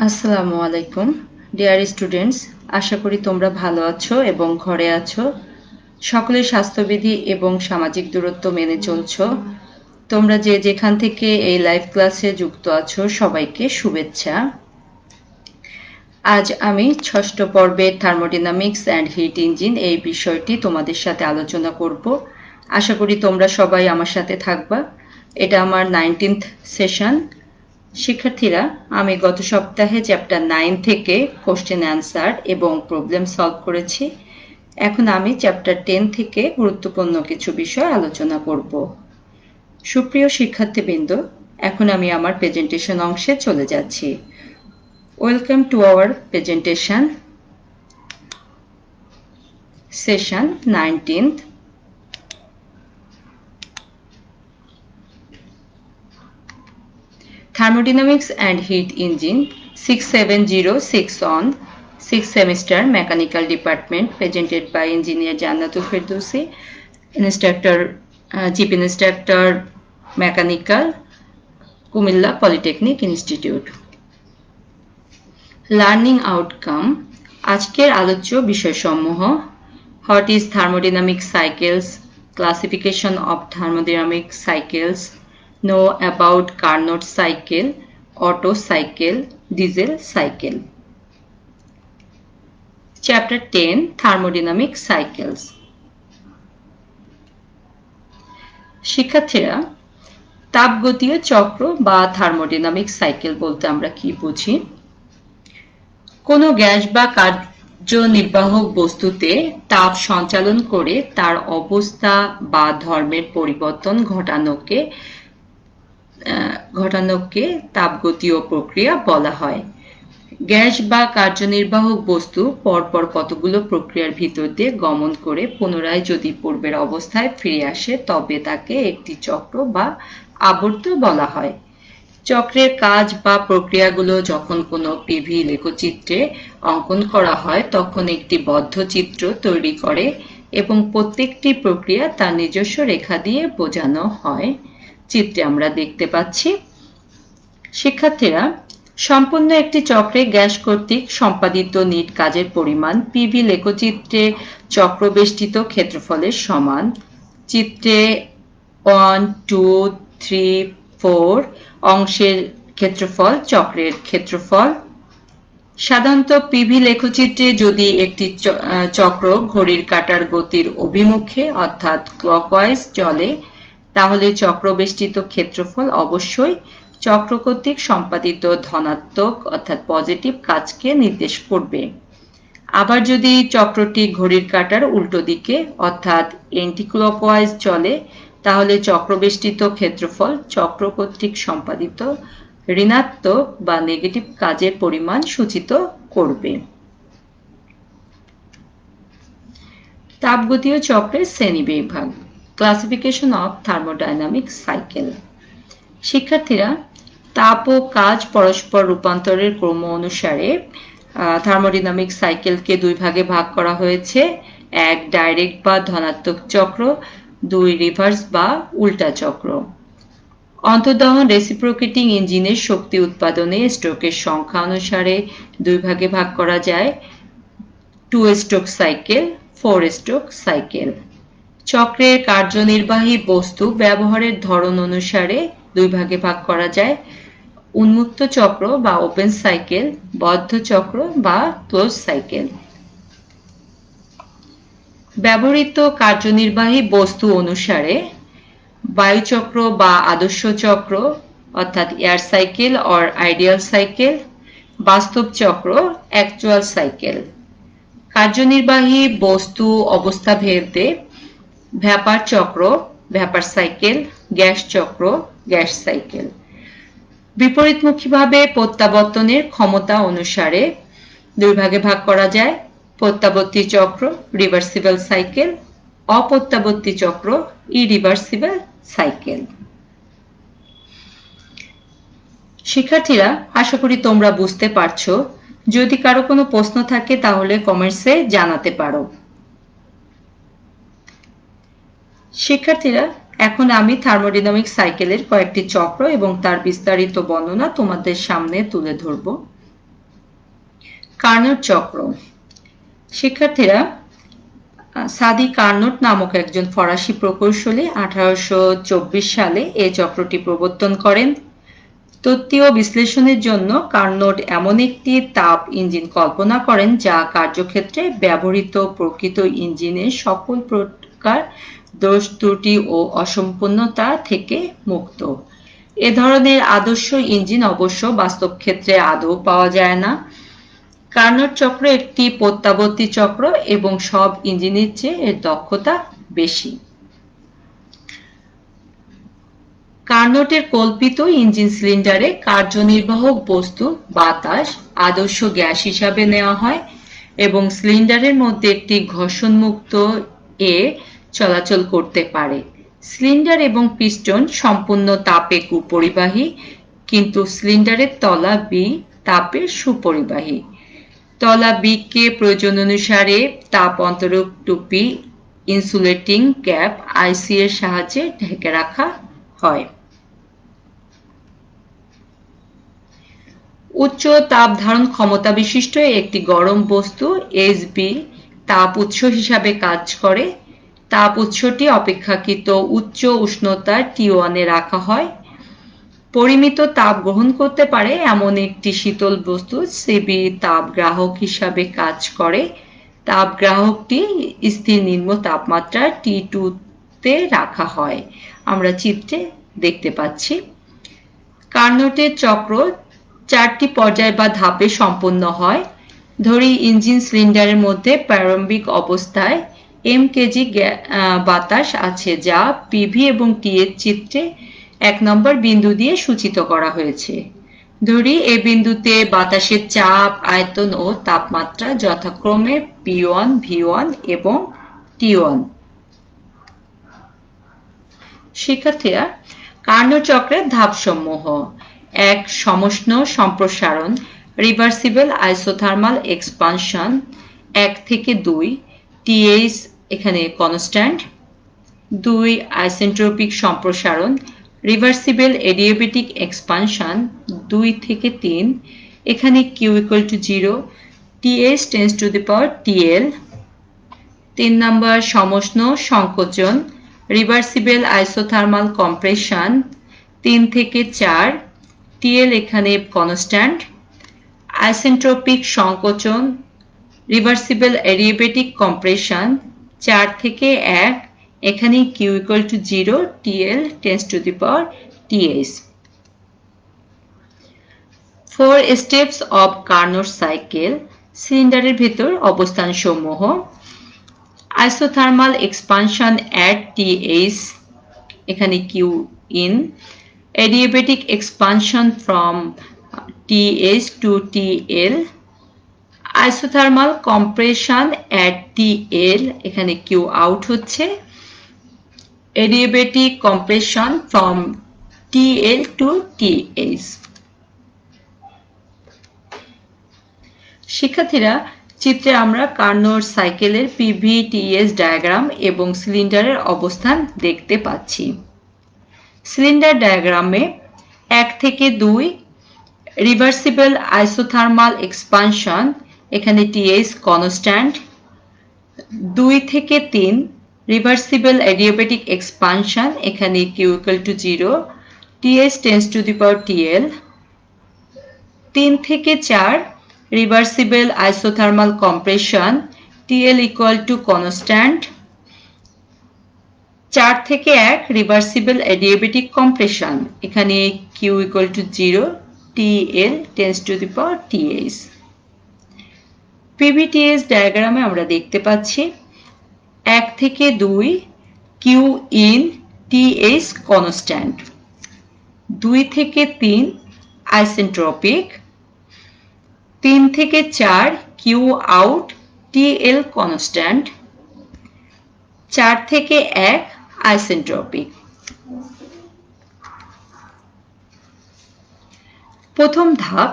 আসসালামু আলাইকুম dear students, আশা করি তোমরা ভালো আছো এবং ঘরে আছো। সকলের স্বাস্থ্যবিধি এবং সামাজিক দূরত্ব মেনে চলছো। তোমরা যে যেখান থেকে এই লাইভ ক্লাসে যুক্ত আছো সবাইকে শুভেচ্ছা। আজ আমি ষষ্ঠ পর্বের থার্মোডাইনামিক্স অ্যান্ড হিট ইঞ্জিন এই বিষয়টি তোমাদের সাথে আলোচনা করব। আশা করি তোমরা সবাই আমার সাথে থাকবা। এটা আমার 19th সেশন। শিক্ষার্থীরা, আমি গত সপ্তাহে চ্যাপ্টার 9 থেকে কোশ্চেন অ্যান্সার এবং প্রবলেম সলভ করেছি। এখন আমি চ্যাপ্টার 10 থেকে গুরুত্বপূর্ণ কিছু বিষয় আলোচনা করব। সুপ্রিয় শিক্ষার্থীবৃন্দ, এখন আমি আমার প্রেজেন্টেশন অংশে চলে যাচ্ছি। Welcome to our presentation session 19th। Thermodynamics and Heat Engine 6706 on 6th semester Mechanical Department, presented by Engineer Jannatul Firdousi, Chief Instructor Mechanical, Kumilla Polytechnic Institute. Learning Outcome. আজকের আলোচ্য বিষয়সমূহ: What is thermodynamic cycles, classification of thermodynamic cycles, know about Carnot cycle, Otto cycle, diesel cycle. Chapter 10, Thermodynamic cycles. শিক্ষার্থীরা, তাপগতীয় চক্র বা thermodynamic cycle বলতে আমরা কি বুঝি? কোনো গ্যাস বা কার্যনির্বাহক বস্তুতে তাপ সঞ্চালন করে তার অবস্থা বা ধর্মের পরিবর্তন ঘটানোকে তাপগতীয় প্রক্রিয়া বলা হয়। গ্যাস বা কার্যনির্বাহক বস্তু পরপর কতগুলো প্রক্রিয়ার ভিতর দিয়ে গমন করে পুনরায় যদি পূর্বের অবস্থায় ফিরে আসে তবে তাকে একটি চক্র বা আবর্ত বলা হয়। চক্রের কাজ বা প্রক্রিয়াগুলো যখন কোনো পিভি লেখচিত্রে অঙ্কন করা হয় তখন একটি বদ্ধ চিত্র তৈরি করে এবং প্রত্যেকটি প্রক্রিয়া তার নিজস্ব রেখা দিয়ে বোঝানো হয়। চিত্রে আমরা দেখতে পাচ্ছি। শিক্ষার্থীরা, সম্পূর্ণ একটি চক্রে গ্যাস কর্তৃক সম্পাদিত নিট কাজের পরিমাণ পিভি লেখচিত্রে চক্রবেষ্টিত ক্ষেত্রফলের সমান। চিত্রে 1, 2, 3, 4 অংশের ক্ষেত্রফল চক্রের ক্ষেত্রফল। সাধারণত পিভি লেখচিত্রে যদি একটি চক্র ঘড়ির কাঁটার গতির অভিমুখে অর্থাৎ ক্লকওয়াইজ চলে তাহলে চক্রবেষ্টিত ক্ষেত্রফল অবশ্যই চক্র কর্তৃক সম্পাদিত ধনাত্মক অর্থাৎ পজিটিভ কাজকে নির্দেশ করবে। আবার যদি চক্রটি ঘড়ির কাঁটার উল্টো দিকে অর্থাৎ এন্টিক্লকওয়াইজ চলে তাহলে চক্রবেষ্টিত ক্ষেত্রফল চক্র কর্তৃক সম্পাদিত ঋণাত্মক বা নেগেটিভ কাজের পরিমাণ সূচিত করবে। তাপগতীয় চক্রের শ্রেণীবিভাগ, ক্লাসিফিকেশন অফ থার্মোডাইনামিক সাইকেল। শিক্ষার্থীরা, তাপ ও কাজ পরস্পর রূপান্তরের ক্রম অনুসারে থার্মোডাইনামিক সাইকেলকে দুই ভাগে ভাগ করা হয়েছে: এক ডাইরেক্ট বা ধনাত্মক চক্র, দুই রিভার্স বা উল্টা চক্র। অন্তর্দহন রেসিপ্রোকেটিং ইঞ্জিনের শক্তি উৎপাদনে স্ট্রোকের সংখ্যা অনুসারে দুই ভাগে ভাগ করা যায়: 2 স্ট্রোক সাইকেল, 4 স্ট্রোক সাইকেল। চক্রের কার্যনির্বাহী বস্তু ব্যবহারের ধরন অনুসারে দুই ভাগে ভাগ করা যায়: উন্মুক্ত চক্র বা ওপেন সাইকেল, বদ্ধ চক্র বা ক্লোজ সাইকেল। ব্যবহৃত কার্যনির্বাহী বস্তু অনুসারে বায়ুচক্র বা আদর্শ চক্র অর্থাৎ air cycle or ideal cycle, বাস্তব চক্র অ্যাকচুয়াল সাইকেল। কার্যনির্বাহী বস্তু অবস্থা ভেদে ভ্যাপার চক্র ভ্যাপার সাইকেল, গ্যাস চক্র গ্যাস সাইকেল। বিপরীতমুখীভাবে প্রত্যাবর্তনের ক্ষমতা অনুসারে দুই ভাগে ভাগ করা যায়: প্রত্যাবর্তী চক্র রিভার্সিবল সাইকেল, অপ্রত্যাবর্তী চক্র ইরিভার্সিবল সাইকেল। শিক্ষার্থীরা, আশা করি তোমরা বুঝতে পারছো। যদি কারো কোনো প্রশ্ন থাকে তাহলে কমেন্টসে জানাতে পারো। শিক্ষার্থীরা, এখন আমি থার্মোডাইনামিক সাইকেলের কয়েকটি চক্র এবং তার বিস্তারিত বর্ণনা তোমাদের সামনে তুলে ধরব। কার্নোট চক্র। শিক্ষার্থীরা, সাদি কার্নোট নামক একজন ফরাসি প্রকৌশলী 1824 সালে এই চক্রটি প্রবর্তন করেন। তত্ত্বীয় বিশ্লেষণের জন্য কার্নোট এমন একটি তাপ ইঞ্জিন কল্পনা করেন যা কার্যক্ষেত্রে ব্যবহৃত প্রকৃত ইঞ্জিনের সকল প্রকার দোষ ত্রুটি ও অসম্পূর্ণতা থেকে মুক্ত। এ ধরনের আদর্শ ইঞ্জিন অবশ্য বাস্তব ক্ষেত্রে আদৌ পাওয়া যায় না। কার্নোট চক্র একটি প্রত্যাবর্তী চক্র এবং সব ইঞ্জিনের চেয়ে এর দক্ষতা বেশি। কার্নোটের কল্পিত ইঞ্জিন সিলিন্ডারে কার্যনির্বাহক বস্তু বাতাস আদর্শ গ্যাস হিসাবে নেওয়া হয় এবং সিলিন্ডারের মধ্যে একটি ঘর্ষণমুক্ত এ চলাচল করতে পারে। সিলিন্ডার এবং পিস্টন সম্পূর্ণ তাপে কুপরিবাহী, কিন্তু সিলিন্ডারের তলা বি তাপে সুপরিবাহী। তলা বি কে প্রয়োজন অনুসারে তাপ অন্তরক টুপি ইনসুলেটিং ক্যাপ আইসি এর সাহায্যে ঢেকে রাখা হয়। উচ্চ তাপ ধারণ ক্ষমতা বিশিষ্ট একটি গরম বস্তু এসবি তাপ উৎস হিসাবে কাজ করে। তাপ উৎসটি অপেক্ষাকৃত উচ্চ উষ্ণতার T1 এ রাখা হয়। পরিমিত তাপ গ্রহণ করতে পারে এমন একটি শীতল বস্তু সিবি তাপ গ্রাহক হিসাবে কাজ করে। তাপ গ্রাহকটি স্থির নিম্ন তাপমাত্রা T2 তে রাখা হয়। আমরা চিত্রে দেখতে পাচ্ছি। কার্নোটের চক্র 4টি পর্যায় বা ধাপে সম্পন্ন হয়। ধরি ইঞ্জিন সিলিন্ডারের মধ্যে প্রারম্ভিক অবস্থায় m কেজি বাতাস আছে যা পিভি এবং টি এর চিত্রে 1 নম্বর বিন্দু দিয়ে সূচিত করা হয়েছে। ধরি এই বিন্দুতে বাতাসের চাপ, আয়তন ও তাপমাত্রা যথাক্রমে P1, V1 এবং T1। শিক্ষার্থীরা, কার্নোট চক্রের ধাপসমূহ: 1. সমষ্ণ সম্প্রসারণ রিভার্সিবল আইসোথার্মাল এক্সপানশন 1 থেকে 2 TH এখানে কনস্ট্যান্ট। 2. আইসেন্ট্রোপিক সম্প্রসারণ রিভার্সিবল এডিয়াবেটিক এক্সপানশন 2 থেকে 3 এখানে Q = 0 TH tends to the power TL। 3 নম্বর সমষ্ণ সংকোচন রিভার্সিবল আইসোথার্মাল কম্প্রেশন 3 থেকে 4 TL এখানে কনস্ট্যান্ট। আইসেন্ট্রোপিক সংকোচন রিভার্সিবল এডিয়াবেটিক কম্প্রেশন 4 থেকে 1 এখানে Q = 0 TL tends to the power TH। 4 steps of Carnot cycle সিলিন্ডারের ভিতর অবস্থান সমূহ: isothermal expansion at TH এখানে Q in, adiabatic expansion from TH to TL, isothermal compression at TL এখানে Q out হচ্ছে, adiabatic compression from TL to TH। শিক্ষার্থীরা, চিত্রে আমরা কার্নোট সাইকেলের PV/TS ডায়াগ্রাম এবং সিলিন্ডারের অবস্থান দেখতে পাচ্ছি। সিলিন্ডার ডায়াগ্রামে 1 থেকে 2 রিভার্সিবল আইসোথার্মাল এক্সপানশন এখানে TH কনস্ট্যান্ট। 2 থেকে 3 রিভার্সিবল এডিয়াবেটিক এক্সপানশন এখানে Q = 0 TH tends to the power TL। 3 থেকে 4 reversible isothermal compression TL = constant. 4 থেকে 1 রিভার্সিবল এডিয়াবেটিক কম্প্রেশন এখানে Q = 0 TL tends to the power TH। PV/TS ডায়াগ্রামে আমরা দেখতে পাচ্ছি 1 থেকে 2 Q in TH কনস্ট্যান্ট, 2 থেকে 3 আইসেন্ট্রোপিক, 3 থেকে 4 Q out TL কনস্ট্যান্ট, 4 থেকে 1 আইসেন্ট্রোপিক। প্রথম ধাপ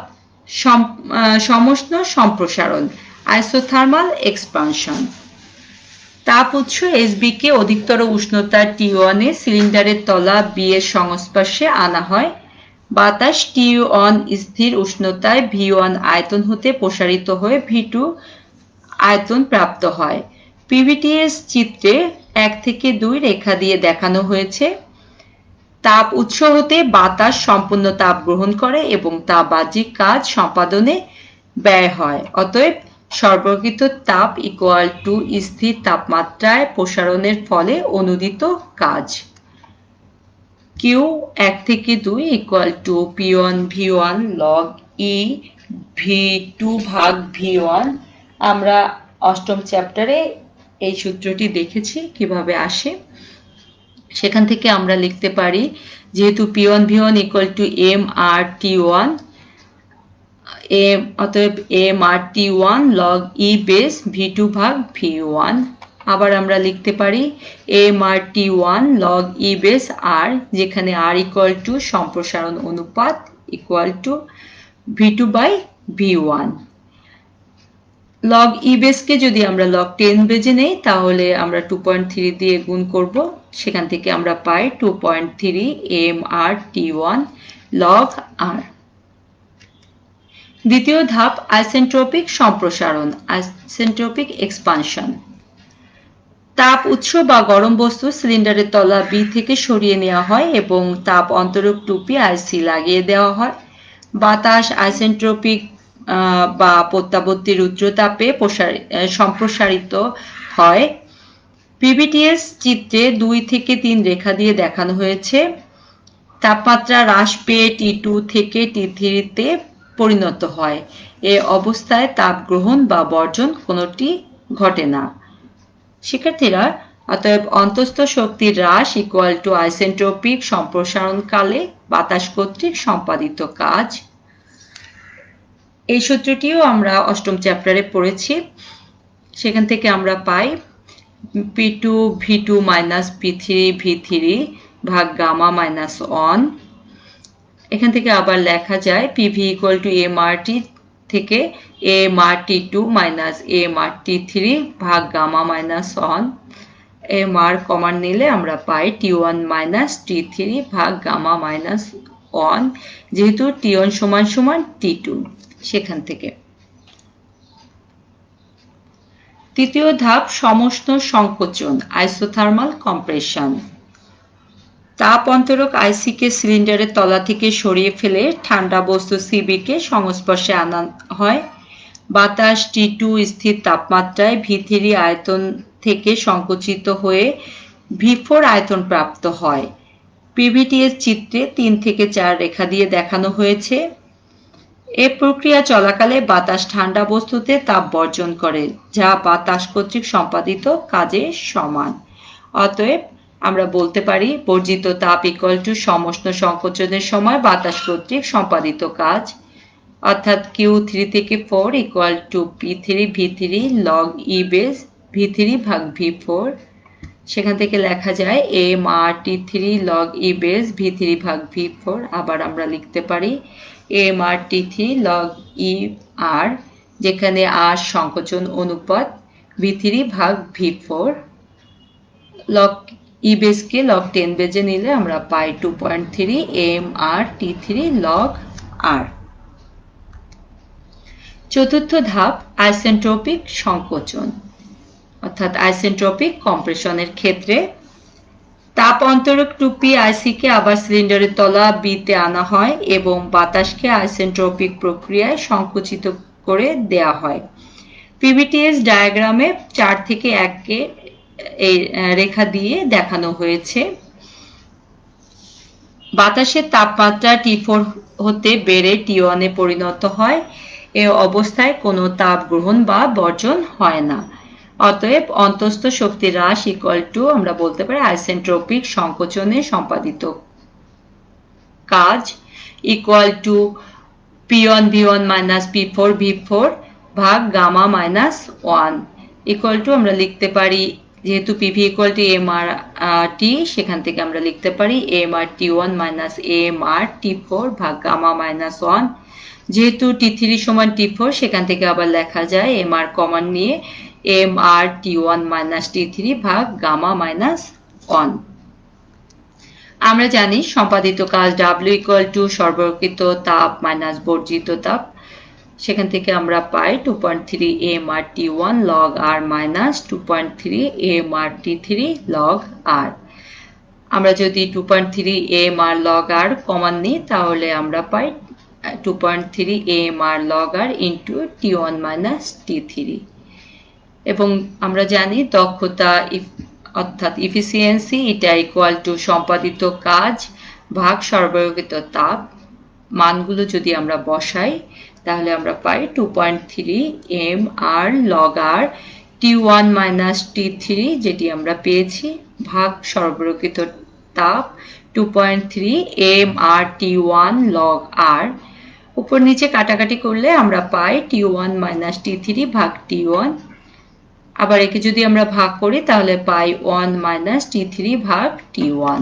সমষ্ণ সম্প্রসারণ আইসোথার্মাল এক্সপানশন। তাপ উৎস SB কে অধিকতর উষ্ণতা T1 এ সিলিন্ডারের তলা B এর সংস্পর্শে আনা হয়। বাতাস T1 স্থির উষ্ণতায় V1 আয়তন হতে প্রসারিত হয়ে V2 আয়তন প্রাপ্ত হয়। PVTS চিত্রে 1 থেকে 2 রেখা দিয়ে দেখানো হয়েছে। তাপ উৎস হতে বাতাস সম্পূর্ণ তাপ গ্রহণ করে এবং তা বাহ্যিক কাজ সম্পাদনে ব্যয় হয়। অতএব সর্বকৃত তাপ ইকুয়াল টু স্থির তাপমাত্রায় প্রসারণের ফলে অনুদিত কাজ। Q 1 থেকে 2 equal to P1 V1 log E V2 ভাগ V1। আমরা অষ্টম চ্যাপ্টারে এই সূত্রটি দেখেছি কিভাবে আসে। সেখান থেকে আমরা লিখতে পারি যেহেতু P1 V1 equal to mR T1, অতএব mR T1 log E base V2 ভাগ V1। আবার আমরা লিখতে পারি mR T1 log E base R, যেখানে R ইকুয়াল টু সম্প্রসারণ অনুপাত equal to V2 by V1। log E বেসকে যদি আমরা log 10 বেজে নেই তাহলে আমরা 2.3 দিয়ে গুণ করব। সেখান থেকে আমরা পাই 2.3 mR T1 log R। দ্বিতীয় ধাপ আইসেন্ট্রপিক সম্প্রসারণ, আইসেন্ট্রপিক এক্সপানশন। তাপ উৎস বা গরম বস্তু সিলিন্ডারের তলা B থেকে সরিয়ে নেওয়া হয় এবং তাপ অন্তরক 2P IC লাগিয়ে দেওয়া হয়। বাতাস আইসেন্ট্রপিক বা প্রত্যাবর্তী রুদ্রতাপে সম্প্রসারিত হয়। PVTS চিত্রে 2 থেকে 3 রেখা দিয়ে দেখানো হয়েছে। তাপমাত্রা হ্রাস পেয়ে T2 থেকে T3 তে পরিণত হয়। এ অবস্থায় তাপ গ্রহণ বা বর্জন কোনোটি ঘটে না। শিক্ষার্থীরা, অতএব অন্তঃস্থ শক্তির হ্রাস ইকুয়াল টু আইসেন্ট্রপিক সম্প্রসারণকালে বাতাস কর্তৃক সম্পাদিত কাজ। এই সূত্রটিও আমরা অষ্টম চ্যাপ্টারে পড়েছি। সেখান থেকে আমরা পাই P2 V2 minus P3 V3 ভাগ গামা মাইনাস 1। এখান থেকে আবার লেখা যায় PV equal to mRT থেকে mRT2 minus mRT3 ভাগ গামা মাইনাস 1। mR কমন নিলে আমরা পাই T1 minus T3 ভাগ গামা মাইনাস 1, যেহেতু T1 সমান সমান T2। সেখান থেকে তৃতীয় ধাপ সমষ্ণ সংকোচন, আইসোথার্মাল কম্প্রেশন। তাপ অন্তরক IC কে সিলিন্ডারের তলা থেকে সরিয়ে ফেলে ঠান্ডা বস্তু CB কে সংস্পর্শে আনা হয়। বাতাস T2 স্থির তাপমাত্রায় V3 আয়তন থেকে সংকুচিত হয়ে V4 আয়তন প্রাপ্ত হয়। PVTS চিত্রে 3 থেকে 4 রেখা দিয়ে দেখানো হয়েছে। এ প্রক্রিয়া চলাকালে বাতাস ঠান্ডা বস্তুতে তাপ বর্জন করে, যা বাতাস কর্তৃক সম্পাদিত কাজের সমান। অতএব আমরা বলতে পারি বর্জিত তাপ ইকুয়াল টু সমষ্ণ সংকোচনের সময় বাতাস কর্তৃক সম্পাদিত কাজ, অর্থাৎ Q3 থেকে 4 equal to P3 V3 log E base V3 ভাগ V4। সেখান থেকে লেখা যায় mRT3 log E base V3 ভাগ V4। আবার আমরা লিখতে পারি mRT3 log E R, যেখানে R সংকোচন অনুপাত V3 ভাগ V4। log E বেসকে log 10 বেজে নিলে আমরা পাই 2.3 mRT3 log R। চতুর্থ ধাপ আইসেন্ট্রপিক সংকোচন, অর্থাৎ আইসেন্ট্রপিক কম্প্রেশনের ক্ষেত্রে তাপ অন্তরক 2P IC কে আবার সিলিন্ডারের তলা B তে আনা হয় এবং বাতাসকে আইসেন্ট্রপিক প্রক্রিয়ায় সংকুচিত করে দেয়া হয়। PVTS ডায়াগ্রামে 4 থেকে 1 কে এই রেখা দিয়ে দেখানো হয়েছে। বাতাসের তাপমাত্রা T4 হতে বেড়ে T1 এ পরিণত হয়। এ অবস্থায় কোনো তাপ গ্রহণ বা বর্জন হয় না। অতএব অন্তঃস্থ শক্তির হ্রাস ইকুয়াল টু আমরা বলতে পারি আইসেন্ট্রপিক সংকোচনে সম্পাদিত কাজ equal to P1 V1 minus P4 V4 ভাগ গামা মাইনাস 1 ইকুয়াল টু আমরা লিখতে পারি, যেহেতু PV ইকুয়াল টু mRT, সেখান থেকে আমরা লিখতে পারি mRT1 minus mRT4 ভাগ গামা মাইনাস 1। যেহেতু T3 সমান T4, সেখান থেকে আবার লেখা যায় mR কমন নিয়ে mRT1 minus T3 ভাগ গামা মাইনাস 1। আমরা জানি সম্পাদিত কাজ W = সরবরাহকৃত তাপ মাইনাস বর্জিত তাপ। সেখান থেকে আমরা পাই 2.3 mRT1 log R minus 2.3 mRT3 log R। আমরা যদি 2.3 mR log R কমন নিই তাহলে আমরা পাই 2.3 mR log R into T1 minus T3। এবং আমরা জানি দক্ষতা অর্থাৎ efficiency এটা equal to সম্পাদিত কাজ ভাগ সরবরাহকৃত তাপ। মানগুলো যদি আমরা বসাই তাহলে আমরা পাই 2.3 mR log R T1 minus T3 যেটি আমরা পেয়েছি ভাগ সরবরাহকৃত তাপ 2.3 mR T1 log R। উপর নিচে কাটাকাটি করলে আমরা পাই T1 minus T3 ভাগ T1। আবার একে যদি আমরা ভাগ করি তাহলে পাই 1 minus T3 ভাগ T1।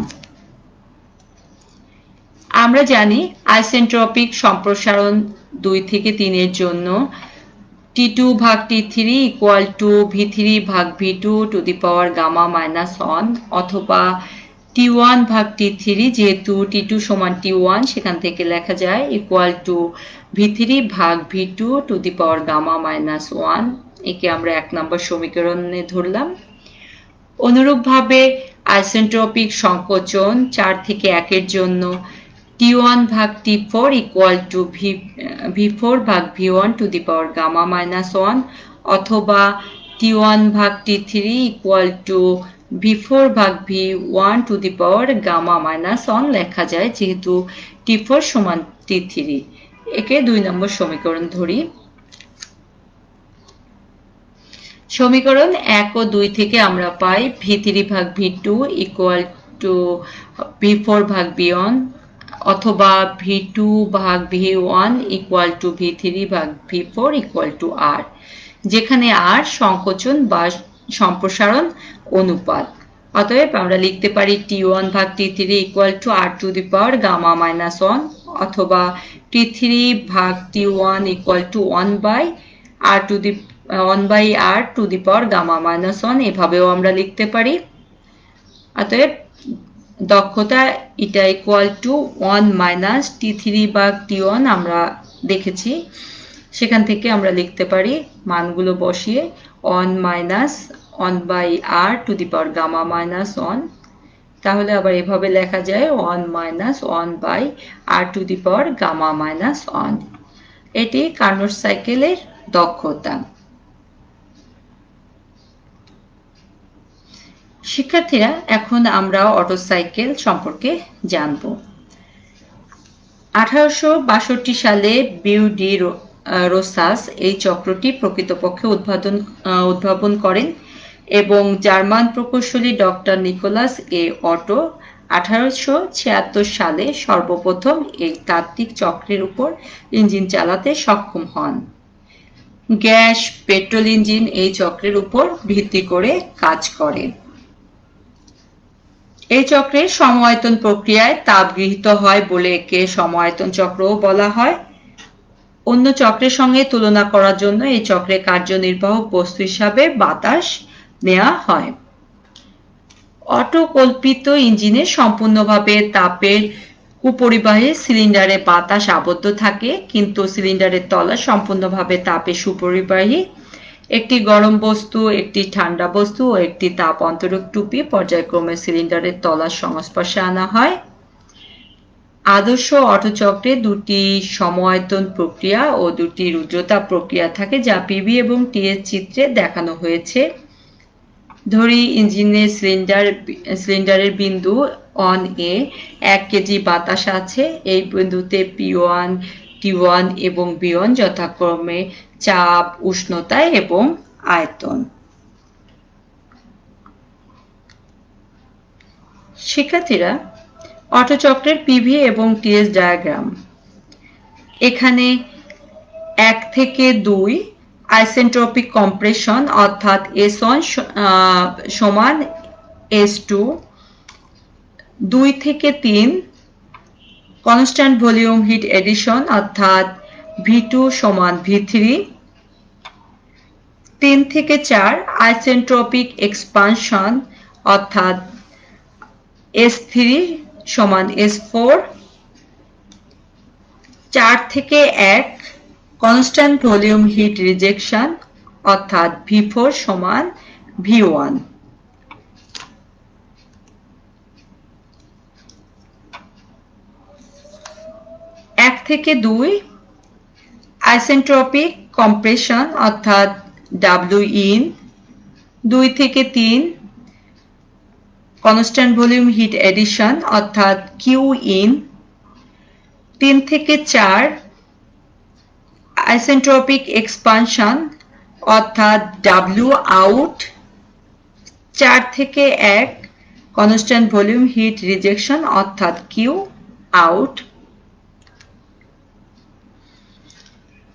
আমরা জানি আইসেন্ট্রপিক সম্প্রসারণ 2 থেকে 3 এর জন্য T2 ভাগ T3 equal to V3 ভাগ V2 to the power gamma minus 1 অথবা T1 ভাগ T3 যেহেতু T2 সমান T1 সেখান থেকে লেখা যায় equal to V3 ভাগ V2 to the power gamma minus 1। একে আমরা 1 নম্বর সমীকরণে ধরলাম। অনুরূপভাবে আইসেন্ট্রপিক সংকোচন 4 থেকে 1 এর জন্য T1 ভাগ T4 equal to V4 ভাগ V1 to the power gamma minus 1 অথবা T1 ভাগ T3 equal to V4 ভাগ V1 to the power gamma minus 1 লেখা যায় যেহেতু T4 সমান T3। একে 2 নম্বর সমীকরণ ধরি। সমীকরণ 1 ও 2 থেকে আমরা পাই V3 ভাগ V2 equal to V4 ভাগ V1 অথবা V2 ভাগ V1 equal to V3 ভাগ V4 equal to R, যেখানে R সংকোচন বা সম্প্রসারণ অনুপাত। অতএব আমরা লিখতে পারি T1 ভাগ T3 equal to R to the power gamma minus 1 অথবা T3 ভাগ T1 equal to 1 by R to the power gamma minus 1 এভাবেও আমরা লিখতে পারি। অতএব দক্ষতা এটা equal to 1 minus T3 ভাগ T1 আমরা দেখেছি, সেখান থেকে আমরা লিখতে পারি মানগুলো বসিয়ে 1 minus 1 by R to the power gamma minus 1। তাহলে আবার এভাবে লেখা যায় 1 minus 1 by R to the power gamma minus 1। এটি কার্নোট সাইকেলের দক্ষতা। শিক্ষার্থীরা, এখন আমরা অটো সাইকেল সম্পর্কে জানব। 1862 সালে বিউ ডি রোসাস এই চক্রটি প্রকৃতপক্ষে উদ্ভাবন করেন এবং জার্মান প্রকৌশলী ডক্টর নিকোলাস এ অটো 1876 সালে সর্বপ্রথম এই তাত্ত্বিক চক্রের উপর ইঞ্জিন চালাতে সক্ষম হন। গ্যাস পেট্রোল ইঞ্জিন এই চক্রের উপর ভিত্তি করে কাজ করে। এই চক্রের সমআয়তন প্রক্রিয়ায় তাপ গৃহীত হয় বলে একে সমআয়তন চক্রও বলা হয়। অন্য চক্রের সঙ্গে তুলনা করার জন্য এই চক্রে কার্যনির্বাহক বস্তু হিসাবে বাতাস নেওয়া হয়। অটো কল্পিত ইঞ্জিনে সম্পূর্ণভাবে তাপের কুপরিবাহী সিলিন্ডারে বাতাস আবদ্ধ থাকে, কিন্তু সিলিন্ডারের তলা সম্পূর্ণভাবে তাপের সুপরিবাহী। একটি গরম বস্তু, একটি ঠান্ডা বস্তু ও একটি তাপ অন্তরক টুপি পর্যায়ক্রমে সিলিন্ডারের তলার সংস্পর্শে আনা হয়। আদর্শ অটো চক্রে দুটি সমআয়তন প্রক্রিয়া ও দুটি রুদ্রতাপ প্রক্রিয়া থাকে, যা পিভি এবং টি এর চিত্রে দেখানো হয়েছে। ধরি ইঞ্জিনের সিলিন্ডারের বিন্দু অন এ 1 কেজি বাতাস আছে। এই বিন্দুতে P1, T1 এবং B1 যথাক্রমে চাপ, উষ্ণতা এবং আয়তন। শিক্ষার্থীরা, অটো চক্রের পিভি এবং টিএস ডায়াগ্রাম। এখানে 1 থেকে 2 আইসেন্ট্রপিক কম্প্রেশন অর্থাৎ S1 সমান S2, 2 থেকে 3 কনস্ট্যান্ট ভলিউম হিট এডিশন অর্থাৎ V2 সমান V3, 3 থেকে 4 আইসেন্ট্রপিক এক্সপানশন অর্থাৎ S3 সমান S4, 4 থেকে 1 কনস্ট্যান্ট ভলিউম হিট রিজেকশন অর্থাৎ V4 সমান V1। 1 থেকে 2 আইসেন্ট্রপিক কম্প্রেশন অর্থাৎ Win। 2 থেকে 3 কনস্ট্যান্ট ভলিউম হিট এডিশন অর্থাৎ Qin। 3 থেকে 4 আইসেন্ট্রপিক এক্সপানশন অর্থাৎ Wout। 4 থেকে 1 কনস্ট্যান্ট ভলিউম হিট রিজেকশন অর্থাৎ Qout।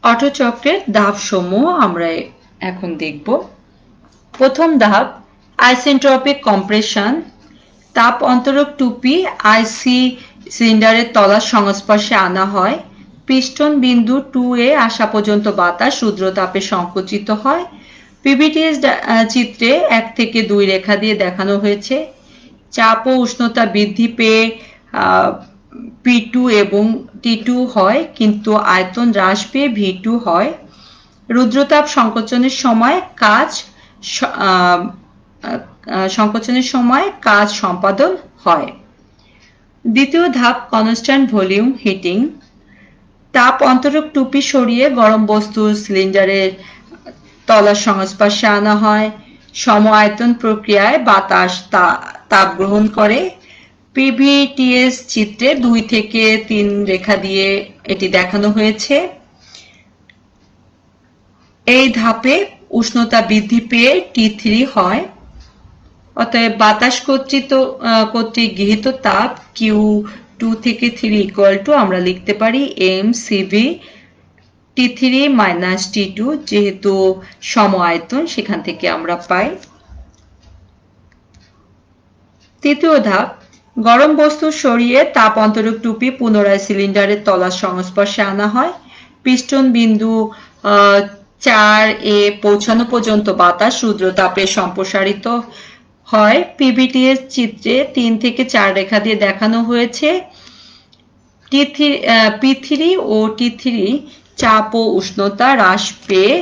অটো চক্রের ধাপসমূহ আমরা এখন দেখব। প্রথম ধাপ আইসেন্ট্রপিক কম্প্রেশন। তাপ অন্তরক টুপি আইসি সিলিন্ডারের তলার সংস্পর্শে আনা হয়। পিস্টন বিন্দু 2 এ আসা পর্যন্ত বাতাস রুদ্রতাপে সংকুচিত হয়। পিভিটিএস চিত্রে 1 থেকে 2 রেখা দিয়ে দেখানো হয়েছে। চাপ ও উষ্ণতা বৃদ্ধি পেয়ে P2 এবং T2 হয়, কিন্তু আয়তন হ্রাস পেয়ে V2 হয়। রুদ্রতাপ সংকোচনের সময় কাজ সম্পাদন হয়। দ্বিতীয় ধাপ কনস্ট্যান্ট ভলিউম হিটিং। তাপ অন্তরক টুপি সরিয়ে গরম বস্তু সিলিন্ডারের তলার সংস্পর্শে আনা হয়। সম আয়তন প্রক্রিয়ায় বাতাস তাপ গ্রহণ করে। পিভিটিএস চিত্রে 2 থেকে 3 রেখা দিয়ে এটি দেখানো হয়েছে। এই ধাপে উষ্ণতা বৃদ্ধি পেয়ে T3 হয়। অতএব বাতাস কর্তৃক গৃহীত তাপ Q2 থেকে 3 ইকুয়াল টু আমরা লিখতে পারি mCv T3 মাইনাস T2, যেহেতু সম আয়তন সেখান থেকে আমরা পাই। তৃতীয় ধাপ গরম বস্তু সরিয়ে তাপ অন্তরক টুপি পুনরায় সিলিন্ডারের তলার সংস্পর্শে আনা হয়। পিস্টন বিন্দু 4 এ পৌঁছানো পর্যন্ত বাতাস রুদ্রতাপে সম্প্রসারিত হয়। পিভিটিএস চিত্রে 3 থেকে 4 রেখা দিয়ে দেখানো হয়েছে। P3 ও T3 চাপ ও উষ্ণতা হ্রাস পেয়ে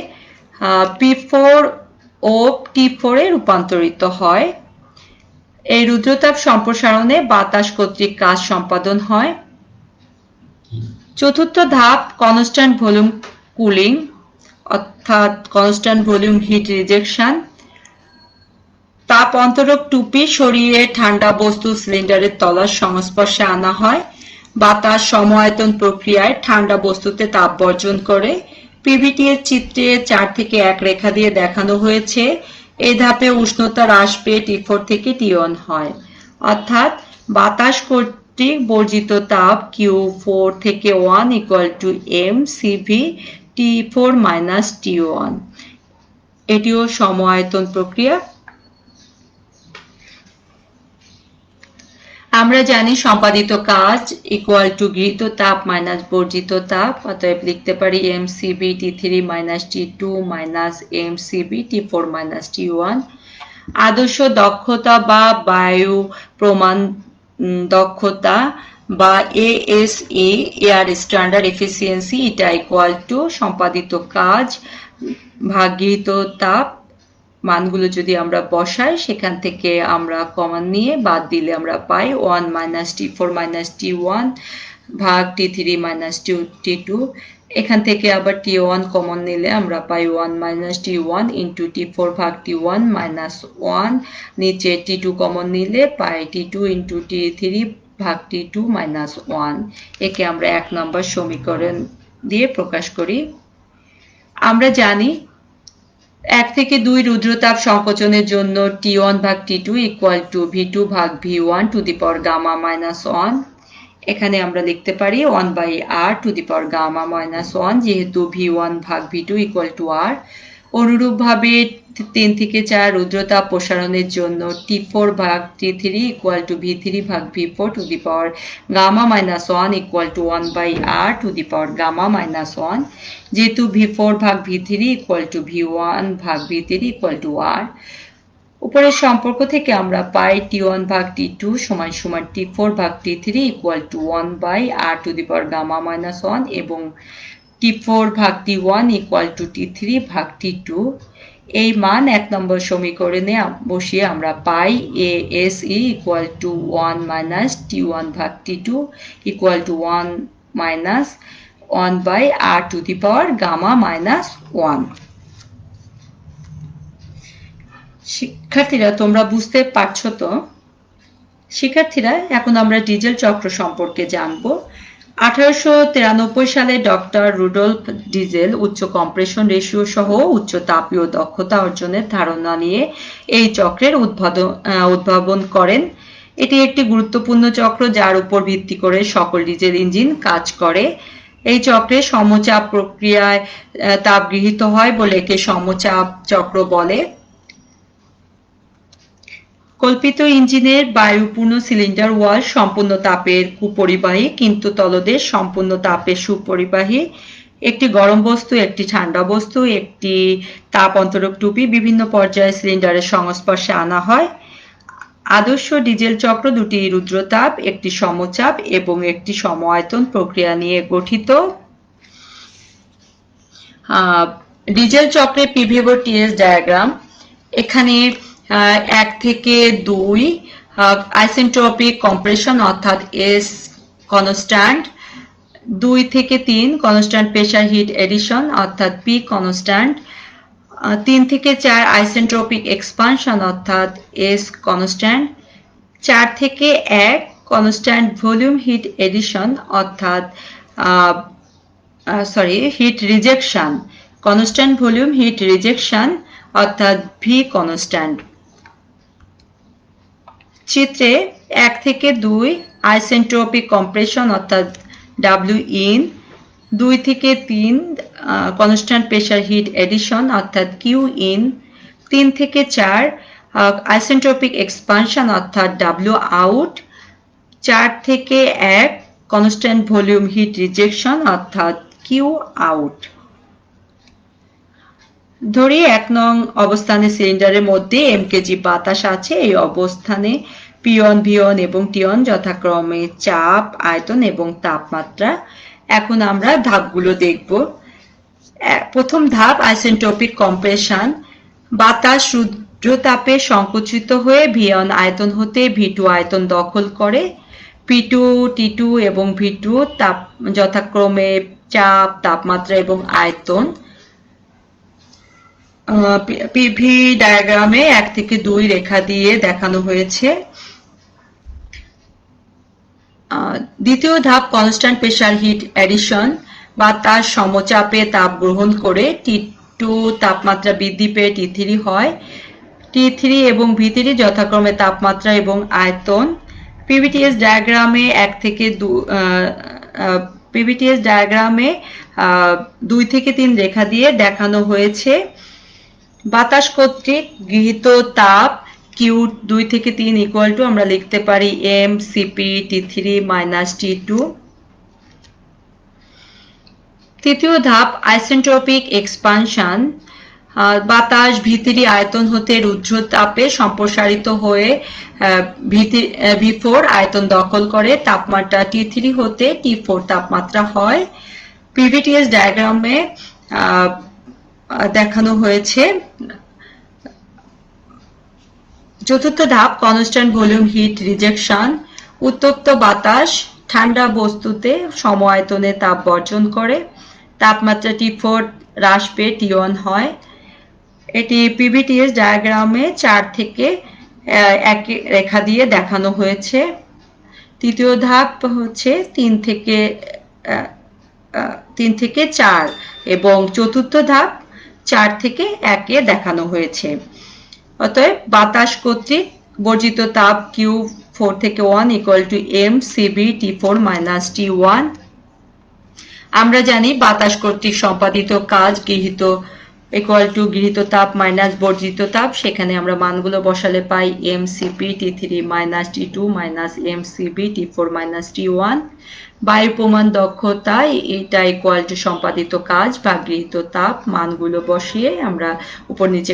P4 ও T4 এ রূপান্তরিত হয়। এই রুদ্রতাপ সম্প্রসারণে বাতাস কর্তৃক কাজ সম্পাদন হয়। চতুর্থ ধাপ কনস্ট্যান্ট ভলিউম কুলিং অর্থাৎ কনস্ট্যান্ট ভলিউম হিট রিজেকশন। তাপ অন্তরক টুপি সরিয়ে ঠান্ডা বস্তু সিলিন্ডারের তলার সংস্পর্শে আনা হয়। বাতাস সম আয়তন প্রক্রিয়ায় ঠান্ডা বস্তুতে তাপ বর্জন করে। পিভিটিএস চিত্রে 4 থেকে 1 রেখা দিয়ে দেখানো হয়েছে। এই ধাপে উষ্ণতা হ্রাস পেয়ে T4 থেকে T1 হয়, অর্থাৎ বাতাস কর্তৃক বর্জিত তাপ Q4 থেকে 1 equal two mCv T4 minus T1। এটিও সম আয়তন প্রক্রিয়া। আমরা জানি সম্পাদিত কাজ ইকুয়াল টু গৃহীত তাপ মাইনাস বর্জিত তাপ, অতএব লিখতে পারি mCv T3 minus T2 minus mCv T4 minus T1। আদর্শ দক্ষতা বা বায়ু প্রমাণ দক্ষতা বা ASE এয়ার স্ট্যান্ডার্ড এফিসিয়েন্সি, এটা ইকুয়াল টু সম্পাদিত কাজ ভাগ গৃহীত তাপ। মানগুলো যদি আমরা বসাই সেখান থেকে আমরা কমন নিয়ে বাদ দিলে আমরা পাই 1 মাইনাস T4 মাইনাস T1 ভাগ T3 মাইনাস T2। এখান থেকে আবার T1 কমন নিলে আমরা পাই 1 মাইনাস T1 ইন্টু T4 ভাগ T1 মাইনাস 1। নিচে T2 কমন নিলে পাই T2 ইন্টু T3 ভাগ T2 মাইনাস 1। একে আমরা 1 নম্বর সমীকরণ দিয়ে প্রকাশ করি। আমরা জানি 1 থেকে 2 রুদ্রতাপ সংকোচনের জন্য T1 ভাগ T2 ইকুয়াল টু V2 ভাগ V1 to the power gamma minus 1। এখানে আমরা লিখতে পারি 1 by R to the power gamma minus 1, যেহেতু V1 ভাগ V2 ইকুয়াল টু R। অনুরূপভাবে 3 থেকে 4 রুদ্রতাপ প্রসারণের জন্য T4 ভাগ T3 ইকুয়াল টু V3 ভাগ V4 to the power gamma minus 1 equal to 1 by R to the power gamma minus 1, যেহেতু V4 ভাগ V3 equal two V1 ভাগ V3 ইকুয়াল টু R। উপরের সম্পর্ক থেকে আমরা পাই T1 ভাগ T2 সমান সমান T4 ভাগ T3 equal to 1 by r to the power gamma minus 1 এবং T4 ভাগ T1 ইকুয়াল টু T3 ভাগ T2। এই মান 1 নম্বর সমীকরণে বসিয়ে আমরা পাই ASE equal to 1 minus T1 ভাগ T2 equal to 1 minus 1 by r to the power gamma minus 1। শিক্ষার্থীরা তোমরা বুঝতে পারছো তো? শিক্ষার্থীরা এখন আমরা ডিজেল চক্র সম্পর্কে জানবো। 1893 সালে ডক্টর রুডolf ডিজেল উচ্চ কম্প্রেশন রেশিও সহ উচ্চ তাপীয় দক্ষতা অর্জনের ধারণা নিয়ে এই চক্রের উদ্ভাবন করেন। এটি একটি গুরুত্বপূর্ণ চক্র যার উপর ভিত্তি করে সকল ডিজেল ইঞ্জিন কাজ করে। এই চক্রে সমচাপ প্রক্রিয়ায় তাপ গৃহীত হয় বলে একে সমচাপ চক্র বলে। কল্পিত ইঞ্জিনের বায়ুপূর্ণ সিলিন্ডার ওয়াল সম্পূর্ণ তাপের কুপরিবাহী, কিন্তু তলদেশ সম্পূর্ণ তাপের সুপরিবাহী। একটি গরম বস্তু, একটি ঠান্ডা বস্তু, একটি তাপ অন্তরক টুপি বিভিন্ন পর্যায়ে সিলিন্ডারের সংস্পর্শে আনা হয়। আদর্শ ডিজেল চক্র দুটি রুদ্রতাপ, একটি সমচাপ এবং একটি সম আয়তন প্রক্রিয়া নিয়ে গঠিত। ডিজেল চক্রে PV/TS ডায়াগ্রাম। এখানে 1 থেকে 2 আইসেন্ট্রপিক কম্প্রেশন অর্থাৎ S কনস্ট্যান্ট, 2 থেকে 3 কনস্ট্যান্ট প্রেসার হিট এডিশন অর্থাৎ P কনস্ট্যান্ট, 3 থেকে 4 আইসেন্ট্রপিক এক্সপানশন অর্থাৎ S কনস্ট্যান্ট, 4 থেকে 1 কনস্ট্যান্ট ভলিউম হিট এডিশন অর্থাৎ heat rejection, constant volume heat rejection অর্থাৎ V কনস্ট্যান্ট। চিত্রে 1 থেকে 2 আইসেন্ট্রপিক কম্প্রেশন অর্থাৎ WIN, 2 থেকে 3 কনস্ট্যান্ট প্রেসার হিট এডিশন অর্থাৎ QIN, 3 থেকে 4 আইসেন্ট্রপিক এক্সপানশন অর্থাৎ WOUT, 4 থেকে 1 কনস্ট্যান্ট ভলিউম হিট রিজেকশন অর্থাৎ QOUT। ধরি 1 নং অবস্থানে সিলিন্ডারের মধ্যে mkg বাতাস আছে। এই অবস্থানে P1, V1 এবং T1 যথাক্রমে চাপ, আয়তন এবং তাপমাত্রা। এখন আমরা ধাপগুলো দেখব। প্রথম ধাপ আইসেন্ট্রপিক কম্প্রেশন। বাতাস রুদ্রতাপে সংকুচিত হয়ে V1 আয়তন হতে V2 আয়তন দখল করে। P2, T2 এবং V2 তাপ যথাক্রমে চাপ, তাপমাত্রা এবং আয়তন। PV ডায়াগ্রামে 1 থেকে 2 রেখা দিয়ে দেখানো হয়েছে। দ্বিতীয় ধাপ কনস্ট্যান্ট প্রেসার হিট এডিশন। বাতাস সমচাপে তাপ গ্রহণ করে T2 তাপমাত্রা বৃদ্ধি পেয়ে T3 হয়। T3 এবং V3 যথাক্রমে তাপমাত্রা এবং আয়তন। PV/TS ডায়াগ্রামে 1 থেকে 2 থেকে 3 রেখা দিয়ে দেখানো হয়েছে। বাতাস কর্তৃক গৃহীত তাপ Q 2 থেকে 3 ইকুয়াল টু আমরা লিখতে পারি mCp T3 মাইনাস T2। তৃতীয় ধাপ আইসেন্ট্রপিক এক্সপানশন। বাতাস V3 আয়তন হতে রুদ্রতাপে সম্প্রসারিত হয়ে V4 আয়তন দখল করে। তাপমাত্রা T3 হতে T4 তাপমাত্রা হয়। PV/TS ডায়াগ্রামে দেখানো হয়েছে। চতুর্থ ধাপ কনস্ট্যান্ট ভলিউম হিট রিজেকশন। উত্তপ্ত বাতাস ঠান্ডা বস্তুতে সম আয়তনে তাপ বর্জন করে। তাপমাত্রা T4 হ্রাস পেয়ে T1 হয়। এটি PV/TS ডায়াগ্রামে 4 থেকে 1 রেখা দিয়ে দেখানো হয়েছে। তৃতীয় ধাপ হচ্ছে 3 থেকে 4 এবং চতুর্থ ধাপ 4 থেকে 1 এ দেখানো হয়েছে। অতএব বাতাস কর্তৃক বর্জিত তাপ Q 4 থেকে 1 equal two mCv T4 minus T1। আমরা জানি বাতাস কর্তৃক সম্পাদিত কাজ গৃহীত ইকুয়াল টু গৃহীত তাপ মাইনাস বর্জিত তাপ, সেখানে আমরা মানগুলো বসালে পাই MCP T3 minus T2 minus MCB T4 minus T1। বায়ুর প্রমাণ দক্ষতা এটা ইকুয়াল টু সম্পাদিত কাজ বা গৃহীত তাপ, মানগুলো বসিয়ে আমরা উপর নিচে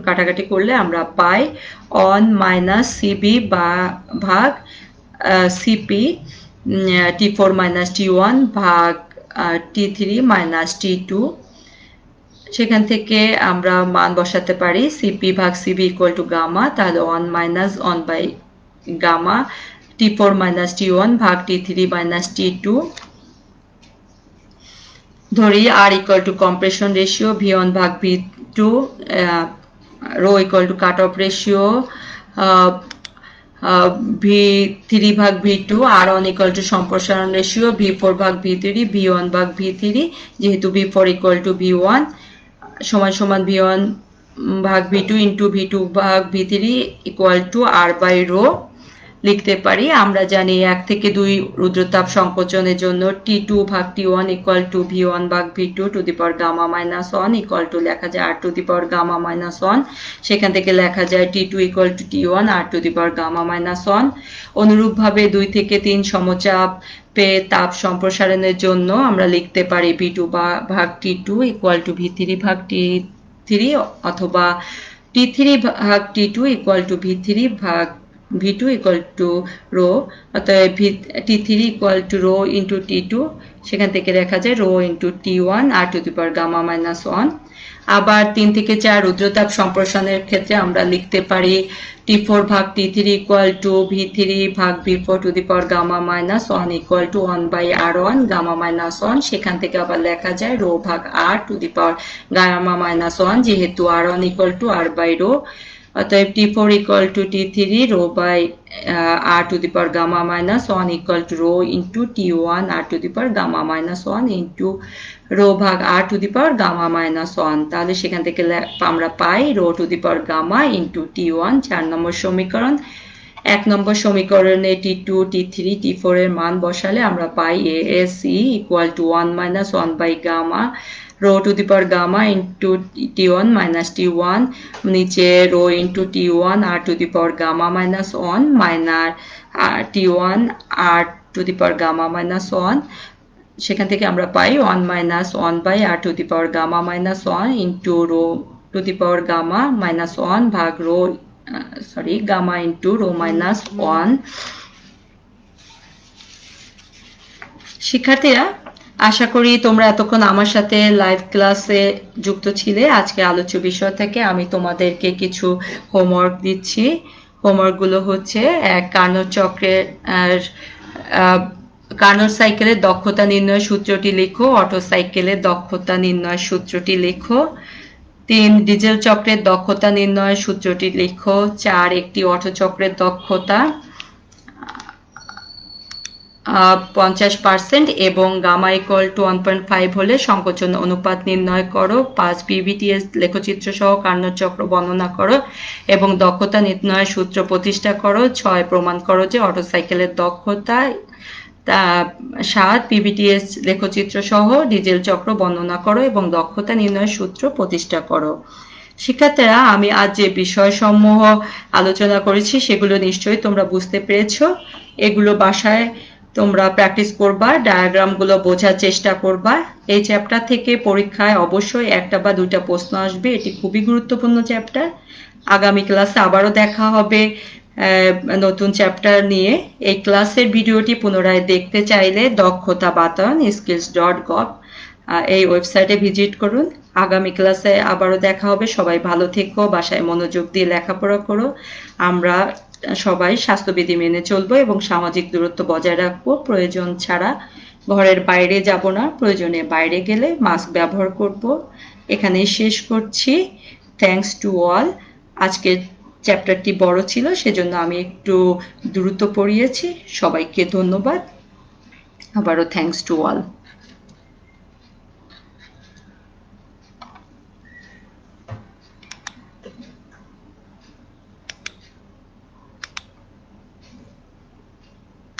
কাটাকাটি করলে আমরা পাই অন মাইনাস সিবি ভাগ সিপি T4 মাইনাস T1 ভাগ T3 মাইনাস T2। সেখান থেকে আমরা মান বসাতে পারি সিপি ভাগ সিবি ইকুয়াল টু গামা, তাহলে 1 minus 1 by gamma T4 minus T1 ভাগ T3 মাইনাস T2। ধরি R equal to compression ratio, V1 ভাগ V2, rho equal to cut off ratio, V3 ভাগ V2, R1 ইকুয়াল টু সম্প্রসারণ ratio, V4 ভাগ V3, V1 ভাগ V3, যেহেতু V4 equal to V1 সমান সমান V1 ভাগ V2 ইন্টু V2 ভাগ V3 equal to R by rho লিখতে পারি। আমরা জানি 1 থেকে 2 রুদ্রতাপ সংকোচনের জন্য T2 ভাগ T1 ইকুয়াল টু V1 ভাগ V2 to the power gamma minus 1 equal to লেখা যায় R to the power gamma minus 1, সেখান থেকে লেখা যায় T2 equal to T1 R to the power gamma minus 1। অনুরূপভাবে 2 থেকে 3 সমচাপ তাপ সম্প্রসারণের জন্য আমরা লিখতে পারি V2 ভাগ T2 ইকুয়াল টু V3 ভাগ T3 অথবা T3 ভাগ T2 ইকুয়াল টু V3 ভাগ V2 ইকুয়াল টু রো, অতএব T3 equal to rho into T2, সেখান থেকে দেখা যায় rho into T1 R to the power gamma minus 1। আবার 3 থেকে 4 রুদ্রতাপ সম্প্রসারণের ক্ষেত্রে আমরা লিখতে পারি T4 ভাগ T3 ইকুয়াল টু V3 ভাগ V4 to the power gamma minus 1 equal to 1 by R1 gamma minus 1, সেখান থেকে আবার লেখা যায় রো ভাগ R to the power gamma minus 1, যেহেতু R1 equal to R by rho, অতএব T4 equal to T3 rho by R to the power gamma minus 1 equal to rho into T1 R to the power gamma minus 1 into rho ভাগ R to the power gamma minus 1। তাহলে সেখান থেকে আমরা পাই rho to the power gamma into T1। 4 নম্বর সমীকরণ। 1 নম্বর সমীকরণে T2 T3 T4 এর মান বসালে আমরা পাই ASE equal to 1 minus 1 by gamma rho to the power gamma into T1 minus T1, নিচে rho into T1 R to the power gamma minus 1 minus T1 R to the power gamma minus 1, সেখান থেকে আমরা পাই 1 minus 1 by R to the power gamma minus 1 into rho to the power gamma minus 1 ভাগ rho gamma into rho minus 1। শিক্ষার্থীরা, আশা করি তোমরা এতক্ষণ আমার সাথে লাইভ ক্লাসে যুক্ত ছিলে। আজকে আলোচ্য বিষয় থেকে আমি তোমাদেরকে কিছু হোমওয়ার্ক দিচ্ছি। হোমওয়ার্কগুলো হচ্ছে কার্নোট চক্রের কার্নোট সাইকেলের দক্ষতা নির্ণয় সূত্রটি লেখো, অটো সাইকেলের দক্ষতা নির্ণয় সূত্রটি লেখো। 3 ডিজেল চক্রের দক্ষতা নির্ণয় সূত্রটি লেখো। 4 একটি অটো চক্রের দক্ষতা 50% এবং গামা ইকুয়াল টু 1.5 হলে সংকোচন অনুপাত নির্ণয় করো। 5 পিভিটিএস লেখচিত্র সহ কার্নোট চক্র বর্ণনা করো এবং দক্ষতা নির্ণয়ের সূত্র প্রতিষ্ঠা করো। 6 প্রমাণ করো যে অটো সাইকেলের দক্ষতা। 7 পিভিটিএস লেখচিত্র সহ ডিজেল চক্র বর্ণনা করো এবং দক্ষতা নির্ণয়ের সূত্র প্রতিষ্ঠা করো। শিক্ষার্থীরা, আমি আজ যে বিষয়সমূহ আলোচনা করেছি সেগুলো নিশ্চয়ই তোমরা বুঝতে পেরেছো। এগুলো বাসায় তোমরা প্র্যাকটিস করবা, ডায়াগ্রামগুলো বোঝার চেষ্টা করবা। এই চ্যাপ্টার থেকে পরীক্ষায় অবশ্যই একটা বা দুটা প্রশ্ন আসবে, এটি খুবই গুরুত্বপূর্ণ চ্যাপ্টার। আগামী ক্লাসে আবারও দেখা হবে নতুন চ্যাপ্টার নিয়ে। এই ক্লাসের ভিডিওটি পুনরায় দেখতে চাইলে দক্ষতা বাতায়ন skills.gov এই ওয়েবসাইটে ভিজিট করুন। আগামী ক্লাসে আবারও দেখা হবে। সবাই ভালো থেকো, বাসায় মনোযোগ দিয়ে লেখাপড়া করো। আমরা সবাই স্বাস্থ্যবিধি মেনে চলবো এবং সামাজিক দূরত্ব বজায় রাখবো। প্রয়োজন ছাড়া ঘরের বাইরে যাব না, প্রয়োজনে বাইরে গেলে মাস্ক ব্যবহার করব। এখানেই শেষ করছি। Thanks to all. আজকের চ্যাপ্টারটি বড় ছিল, সেজন্য আমি একটু দ্রুত পড়িয়েছি। সবাইকে ধন্যবাদ। আবারও থ্যাঙ্কস টু অল।